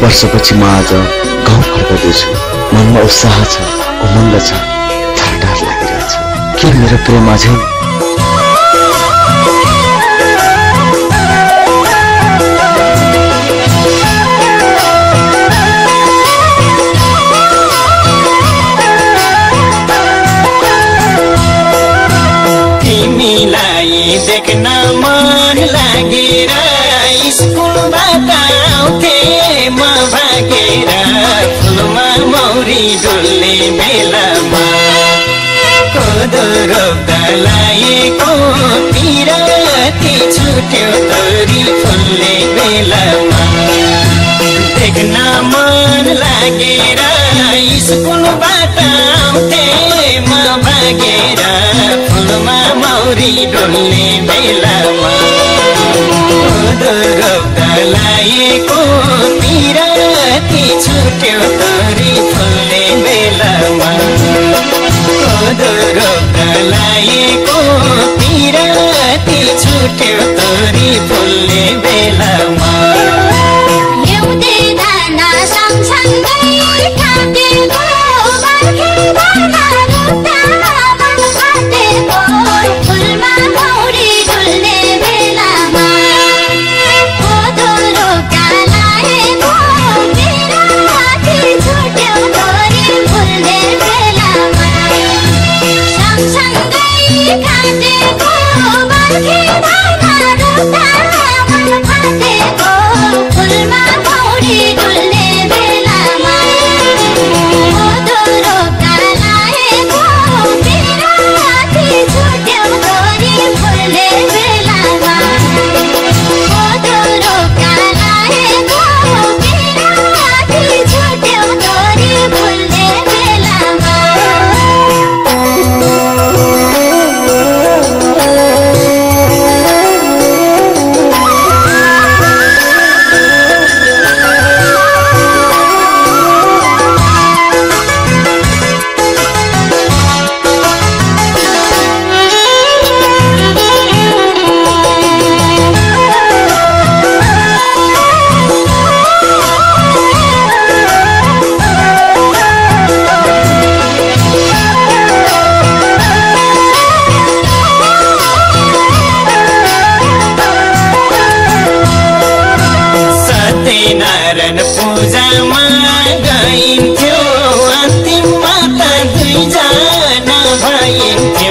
वर्षपछि म आज गाउँ फर्कदैछु। मनमा उत्साह छ, उमङ्ग छ, तर डर लागिरहेछ। के मेरो प्रेम अझै देख्न मन लागेर स्कुलबाट आउँथे म भागेर फुलमा मौरी डुल्ने बेलामा कोदो रोप्दा लागेको पिराती छुट्यो तोरी फुल्ने बेलामा देख्न मन लागेर स्कुलबाट आउँथे म भागेर फुलमा मौरी डुल्ने बेलामा कोदो रोप्दा लागेको पिराती छुट्यो तोरी फुल्ने बेलामा कोदो रोप्दा लागेको पिराती छुट्यो तोरी फुल्ने बेलामा ल्याउँदै दाना सँगसँगै थाकेको बर्खेदामा रुप्दा मन फाटेको फुलमा मौरी डुल्ने बेलामा कोदो रोप्दा लागेको पिराती छुट्यो तोरी फुल्ने बेलामा सँगसँगै थाकेको बर्खेदामा रुप्दा मन फाटेको फुलमा मौरी डुल्ने बेलामा कोदो रोप्दा लागेको पिराती छुट्यो तोरी फुल्ने बेलामा कोदो रोप्दा लागेको पिराती छुट्यो तोरी फुल्ने बेलामा सत्यनारायण पूजामा गइन्थ्यो अन्तिममा त दुईजना भइन्थ्यो